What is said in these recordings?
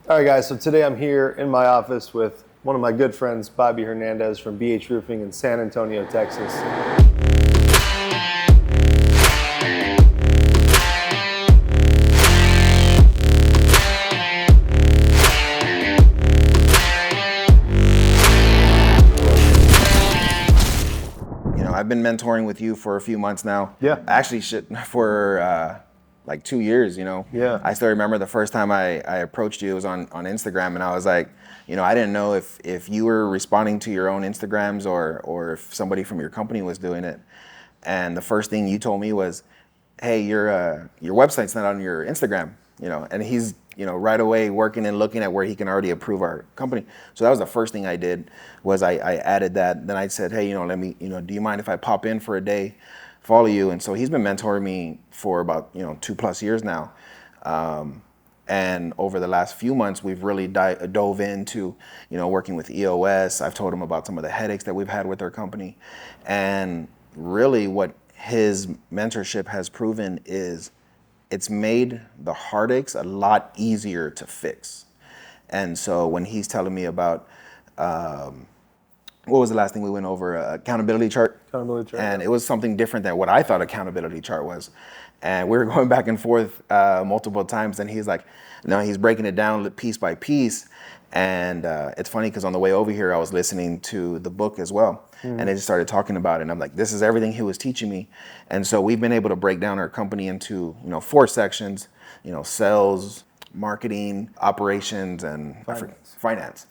All right, guys, so today I'm here in my office with one of my good friends, Bobby Hernandez from BH Roofing in San Antonio, Texas. I've been mentoring with you for a few months now. Yeah. Actually, for like 2 years, Yeah. I still remember the first time I approached you, it was on Instagram, and I was like, I didn't know if you were responding to your own Instagrams or if somebody from your company was doing it. And the first thing you told me was, hey, your website's not on your Instagram, and he's, right away working and looking at where he can already approve our company. So that was the first thing I did, was I added that. Then I said, hey, let me, do you mind if I pop in for a day, follow you? And so he's been mentoring me for about, 2+ years now. And over the last few months, we've really dove into, working with EOS. I've told him about some of the headaches that we've had with our company. And really what his mentorship has proven is it's made the heartaches a lot easier to fix. And so when he's telling me about, what was the last thing we went over? Accountability chart. Accountability chart. And it was something different than what I thought accountability chart was. And we were going back and forth multiple times, and he's like, no, he's breaking it down piece by piece. And it's funny because on the way over here, I was listening to the book as well. And they just started talking about it. And I'm like, this is everything he was teaching me. And so we've been able to break down our company into, 4 sections, sales, marketing, operations, and finance.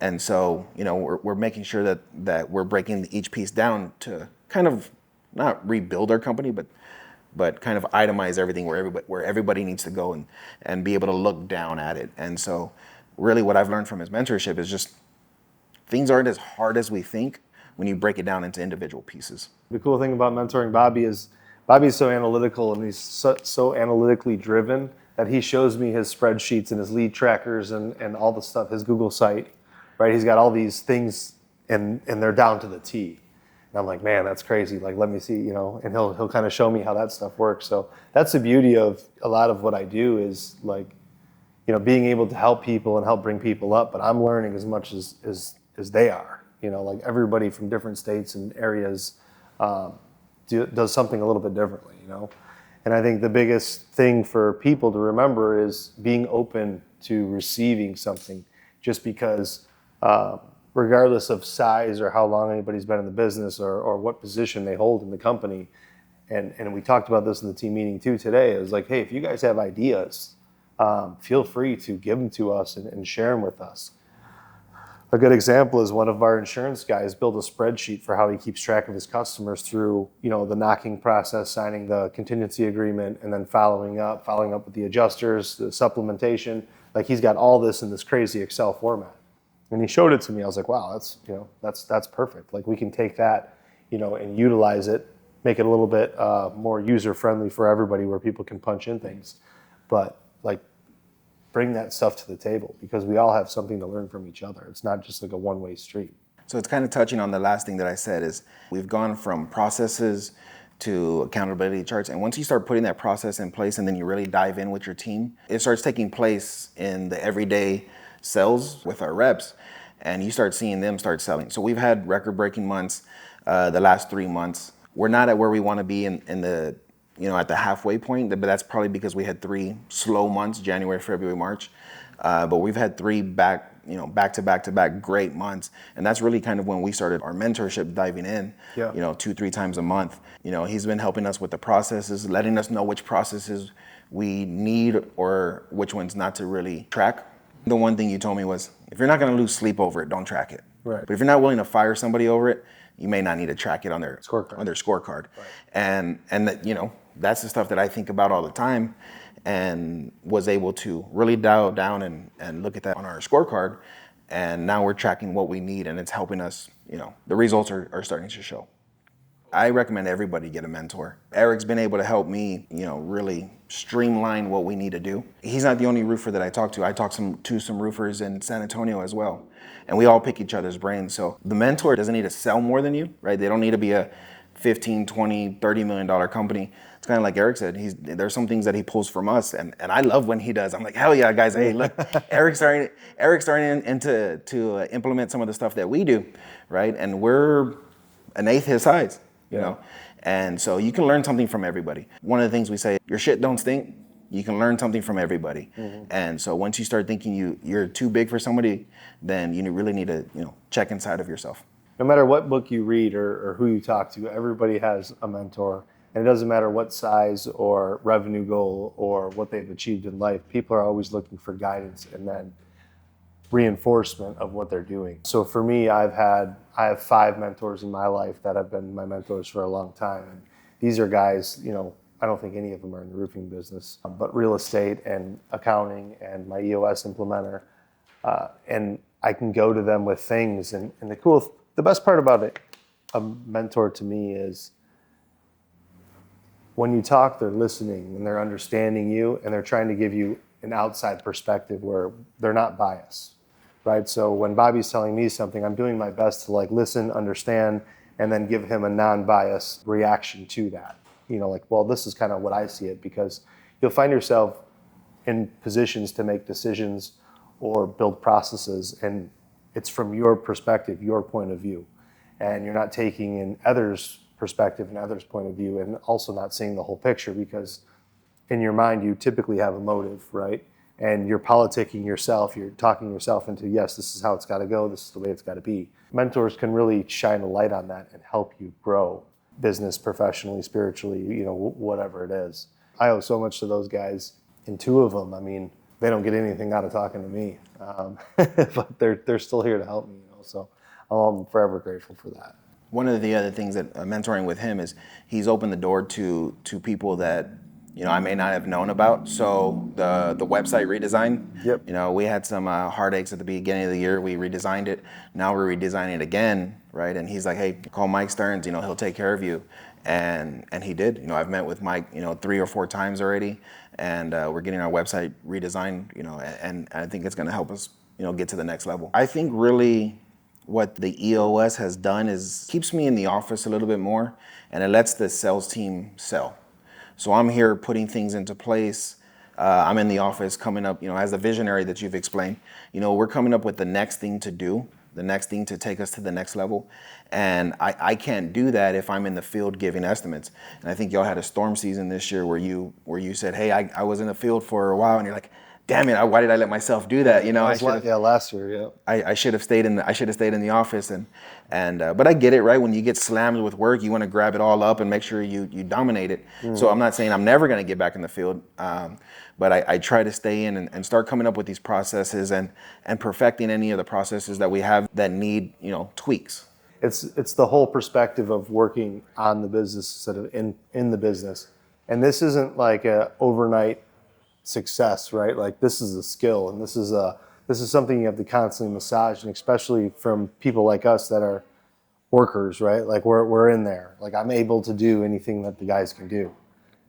And so, we're making sure that we're breaking each piece down to kind of not rebuild our company, but kind of itemize everything where everybody needs to go and be able to look down at it. And so really what I've learned from his mentorship is just things aren't as hard as we think when you break it down into individual pieces. The cool thing about mentoring Bobby is Bobby's so analytical and he's so analytically driven that he shows me his spreadsheets and his lead trackers and all the stuff, his Google site, right? He's got all these things and they're down to the T. And I'm like, man, that's crazy. Like, let me see, and he'll kind of show me how that stuff works. So that's the beauty of a lot of what I do is like, being able to help people and help bring people up, but I'm learning as much as they are. Like everybody from different states and areas does something a little bit differently, And I think the biggest thing for people to remember is being open to receiving something, just because regardless of size or how long anybody's been in the business or what position they hold in the company, and we talked about this in the team meeting too today, is like, hey, if you guys have ideas, feel free to give them to us and share them with us. A good example is one of our insurance guys built a spreadsheet for how he keeps track of his customers through, the knocking process, signing the contingency agreement, and then following up with the adjusters, the supplementation. Like he's got all this in this crazy Excel format. And he showed it to me. I was like, wow, that's perfect. Like we can take that, and utilize it, make it a little bit more user friendly for everybody where people can punch in things. But like, bring that stuff to the table because we all have something to learn from each other. It's not just like a one-way street. So it's kind of touching on the last thing that I said is we've gone from processes to accountability charts. And once you start putting that process in place and then you really dive in with your team, it starts taking place in the everyday sales with our reps, and you start seeing them start selling. So we've had record-breaking months the last 3 months. We're not at where we want to be in the at the halfway point, but that's probably because we had 3 slow months, January, February, March. But we've had 3 back-to-back great months. And that's really kind of when we started our mentorship, diving in, 2-3 times a month. He's been helping us with the processes, letting us know which processes we need or which ones not to really track. The one thing you told me was, if you're not going to lose sleep over it, don't track it. Right. But if you're not willing to fire somebody over it, you may not need to track it on their scorecard. Right. And that, that's the stuff that I think about all the time, and was able to really dial down and look at that on our scorecard. And now we're tracking what we need, and it's helping us, the results are starting to show. I recommend everybody get a mentor. Eric's been able to help me, really streamline what we need to do. He's not the only roofer that I talk to. I talk to some roofers in San Antonio as well. And we all pick each other's brains. So the mentor doesn't need to sell more than you, right? They don't need to be a 15, 20, $30 million company. It's kind of like Eric said, there's some things that he pulls from us, and I love when he does. I'm like, hell yeah, guys, hey, look, Eric's starting to implement some of the stuff that we do, right? And we're an eighth his size, you know? And so you can learn something from everybody. One of the things we say, your shit don't stink. You can learn something from everybody. And so once you start thinking you're too big for somebody, then you really need to, check inside of yourself. No matter what book you read or who you talk to, everybody has a mentor. And it doesn't matter what size or revenue goal or what they've achieved in life. People are always looking for guidance and then reinforcement of what they're doing. So for me, I have 5 mentors in my life that have been my mentors for a long time. And these are guys, I don't think any of them are in the roofing business, but real estate and accounting and my EOS implementer. And I can go to them with things. And the best part about it, a mentor to me is when you talk, they're listening and they're understanding you and they're trying to give you an outside perspective where they're not biased, right? So when Bobby's telling me something, I'm doing my best to listen, understand, and then give him a non-biased reaction to that. Well, this is kind of what I see it, because you'll find yourself in positions to make decisions or build processes, and it's from your perspective, your point of view, and you're not taking in others' perspective and others' point of view, and also not seeing the whole picture, because in your mind you typically have a motive, right? And you're politicking yourself, you're talking yourself into, yes, this is how it's got to go, this is the way it's got to be. Mentors can really shine a light on that and help you grow business, professionally, spiritually, whatever it is. I owe so much to those guys, and 2 of them, they don't get anything out of talking to me, but they're still here to help me, so I'm forever grateful for that. One of the other things that mentoring with him is he's opened the door to people that I may not have known about. So the website redesign. Yep. We had some heartaches at the beginning of the year. We redesigned it. Now we're redesigning it again, right? And he's like, hey, call Mike Stearns. He'll take care of you. And he did. I've met with Mike 3 or 4 times already, and we're getting our website redesigned. And I think it's going to help us get to the next level. I think really what the EOS has done is keeps me in the office a little bit more, and it lets the sales team sell. So I'm here putting things into place. I'm in the office coming up, as the visionary that you've explained, we're coming up with the next thing to do, the next thing to take us to the next level. And I can't do that if I'm in the field giving estimates. And I think y'all had a storm season this year where you said, hey, I was in the field for a while, and you're like, damn it, why did I let myself do that? Last year, yeah. I should have stayed in the office, but I get it, right? When you get slammed with work, you want to grab it all up and make sure you dominate it. So I'm not saying I'm never going to get back in the field, but I try to stay in and start coming up with these processes and perfecting any of the processes that we have that need tweaks. It's the whole perspective of working on the business instead of in the business, and this isn't like a overnight success, right? This is a skill, and this is something you have to constantly massage, and especially from people like us that are workers, right? We're in there. I'm able to do anything that the guys can do,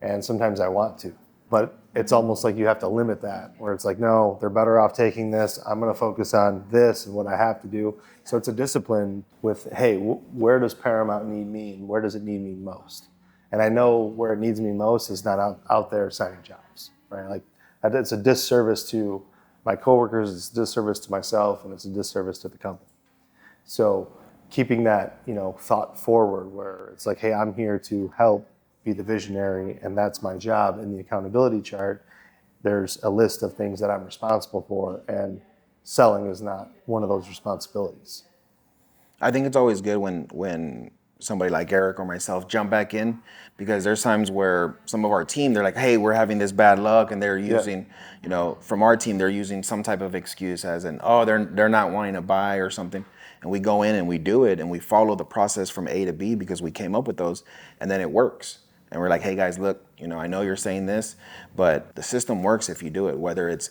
and sometimes I want to, but it's almost like you have to limit that, where it's like, no, they're better off taking this. I'm going to focus on this and what I have to do. So it's a discipline with, hey, where does Paramount need me, and where does it need me most? And I know where it needs me most is not out there signing jobs. Right? It's a disservice to my coworkers, it's a disservice to myself, and it's a disservice to the company. So keeping that, thought forward, where it's like, hey, I'm here to help be the visionary, and that's my job. In the accountability chart, there's a list of things that I'm responsible for, and selling is not one of those responsibilities. I think it's always good when somebody like Eric or myself jump back in, because there's times where some of our team, they're like, hey, we're having this bad luck, and they're using, from our team, they're using some type of excuse as in, oh, they're not wanting to buy or something. And we go in and we do it, and we follow the process from A to B because we came up with those, and then it works. And we're like, hey guys, look, I know you're saying this, but the system works if you do it, whether it's,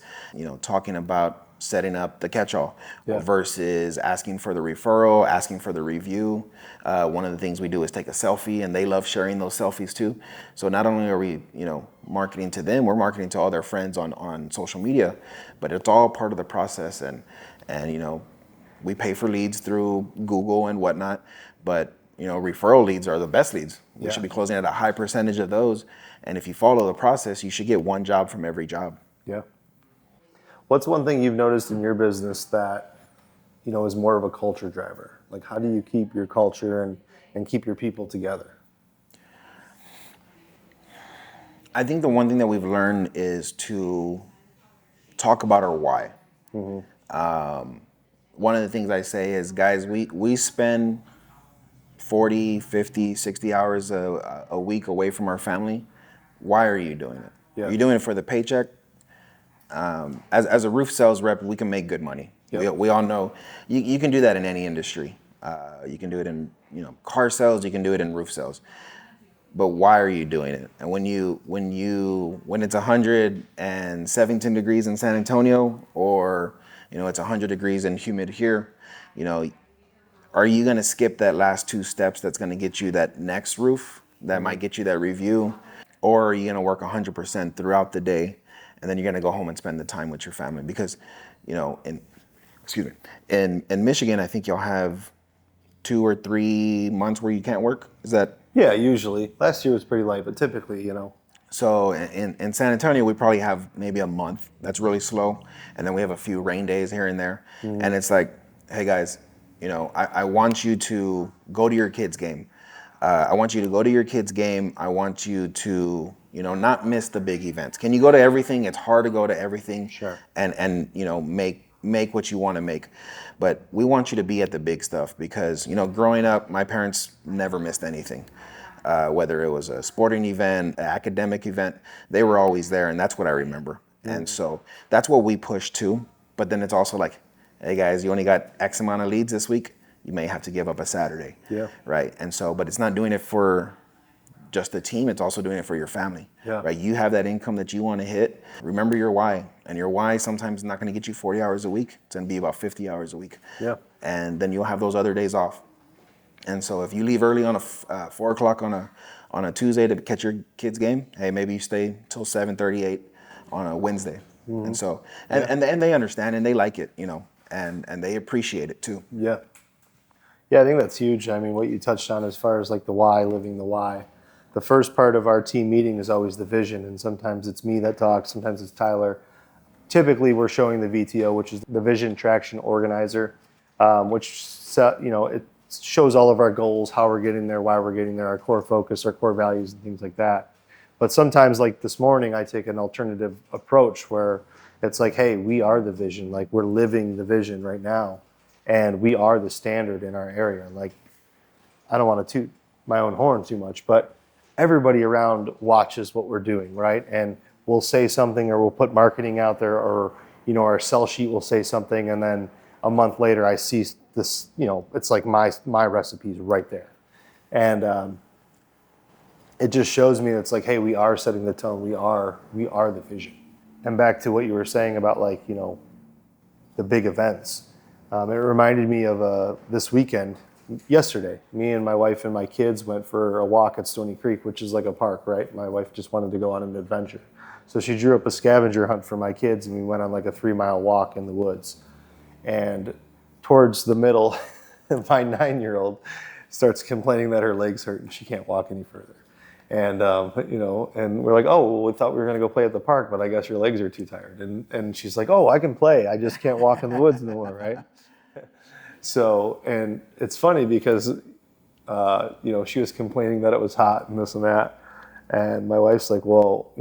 talking about setting up the catch-all versus asking for the referral, asking for the review. One of the things we do is take a selfie, and they love sharing those selfies too. So not only are we, marketing to them, we're marketing to all their friends on social media, but it's all part of the process. And we pay for leads through Google and whatnot, but referral leads are the best leads. We Yeah. should be closing at a high percentage of those. And if you follow the process, you should get one job from every job. Yeah. What's one thing you've noticed in your business that, is more of a culture driver? Like, how do you keep your culture and keep your people together? I think the one thing that we've learned is to talk about our why. One of the things I say is, guys, we spend 40, 50, 60 hours a week away from our family. Why are you doing it? Yeah. Are you doing it for the paycheck? As a roof sales rep, we can make good money. Yep. We all know you can do that in any industry. You can do it in car sales. You can do it in roof sales. But why are you doing it? And when it's 117 degrees in San Antonio, or it's 100 degrees and humid here, are you going to skip that last two steps that's going to get you that next roof that might get you that review? Or are you going to work 100% throughout the day, and then you're going to go home and spend the time with your family? Because, in Michigan, I think you'll have 2 or 3 months where you can't work. Is that? Yeah, usually. Last year was pretty light, but typically, So in San Antonio, we probably have maybe a month that's really slow, and then we have a few rain days here and there. And it's like, hey guys, I want you to go to your kid's game. I want you to go to your kid's game. I want you to, not miss the big events. Can you go to everything? It's hard to go to everything. Sure. And make what you want to make. But we want you to be at the big stuff because, growing up, my parents never missed anything. Whether it was a sporting event, an academic event, they were always there, and that's what I remember. And so that's what we push to. But then it's also like, hey guys, you only got X amount of leads this week. You may have to give up a Saturday. Yeah. Right. And so, but it's not doing it for just the team. It's also doing it for your family. Yeah. Right. You have that income that you want to hit. Remember your why. And your why sometimes is not going to get you 40 hours a week. It's going to be about 50 hours a week. Yeah. And then you'll have those other days off. And so if you leave early on a 4 o'clock on a Tuesday to catch your kid's game, hey, maybe you stay till 7:38 on a Wednesday. And so, and they understand and they like it, and they appreciate it too. Yeah. Yeah, I think that's huge. I mean, what you touched on as far as like the why, living the why. The first part of our team meeting is always the vision, and sometimes it's me that talks, sometimes it's Tyler. Typically, we're showing the VTO, which is the Vision Traction Organizer, which it shows all of our goals, how we're getting there, why we're getting there, our core focus, our core values, and things like that. But sometimes, like this morning, I take an alternative approach where it's like, hey, we are the vision. Like, we're living the vision right now, and we are the standard in our area. Like, I don't want to toot my own horn too much, but everybody around watches what we're doing, right? And we'll say something, or we'll put marketing out there, or our sell sheet will say something, and then a month later I see this, it's like my recipe's right there. And it just shows me it's like, hey, we are setting the tone. We are the vision. And back to what you were saying about like, the big events. It reminded me of this weekend, yesterday. Me and my wife and my kids went for a walk at Stony Creek, which is like a park, right? My wife just wanted to go on an adventure. So she drew up a scavenger hunt for my kids, and we went on like a 3-mile walk in the woods. And towards the middle, my 9-year-old starts complaining that her legs hurt and she can't walk any further. And and we're like, oh, well, we thought we were gonna go play at the park, but I guess your legs are too tired. And she's like, oh, I can play. I just can't walk in the woods anymore, right? So, and it's funny because, she was complaining that it was hot and this and that. And my wife's like, well,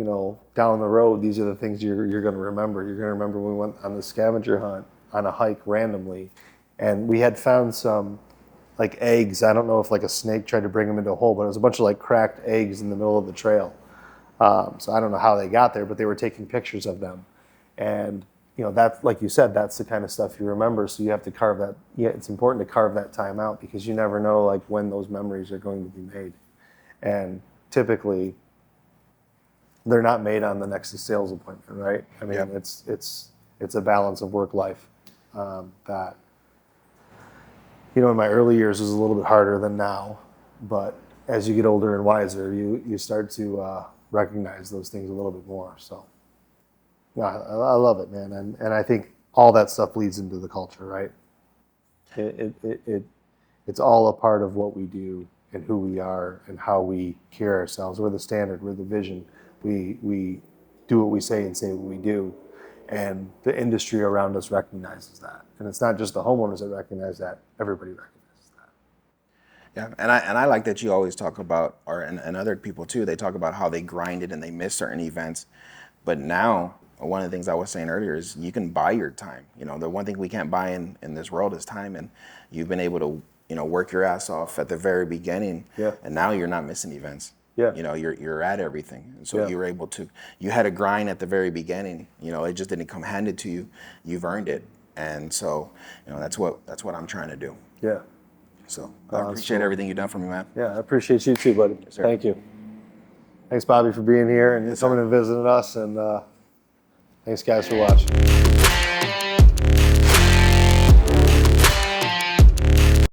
down the road, these are the things you're going to remember. You're going to remember when we went on the scavenger hunt on a hike randomly. And we had found some like eggs. I don't know if like a snake tried to bring them into a hole, but it was a bunch of like cracked eggs in the middle of the trail. So I don't know how they got there, but they were taking pictures of them. And that's, like you said, that's the kind of stuff you remember. So you have to carve that. Yeah, it's important to carve that time out because you never know like when those memories are going to be made. And typically, they're not made on the next sales appointment, right? I mean, it's a balance of work life that in my early years was a little bit harder than now, but as you get older and wiser, you start to recognize those things a little bit more. So. Yeah, I love it, man, and I think all that stuff leads into the culture, right? It it's all a part of what we do and who we are and how we carry ourselves. We're the standard. We're the vision. We do what we say and say what we do. And the industry around us recognizes that. And it's not just the homeowners that recognize that. Everybody recognizes that. Yeah, and I like that you always talk about, and other people too, they talk about how they grinded and they missed certain events. But now, one of the things I was saying earlier is you can buy your time. You know, the one thing we can't buy in this world is time. And you've been able to, you know, work your ass off at the very beginning. Yeah. And now you're not missing events. Yeah. You know, you're at everything. And so Yeah. you were able to, you had a grind at the very beginning. You know, it just didn't come handed to you. You've earned it. And so, you know, that's what I'm trying to do. Yeah. So I appreciate everything you've done for me, man. Yeah, I appreciate you too, buddy. Yes, sir. Thank you. Thanks, Bobby, for being here and coming and visiting us. And thanks, guys, for watching.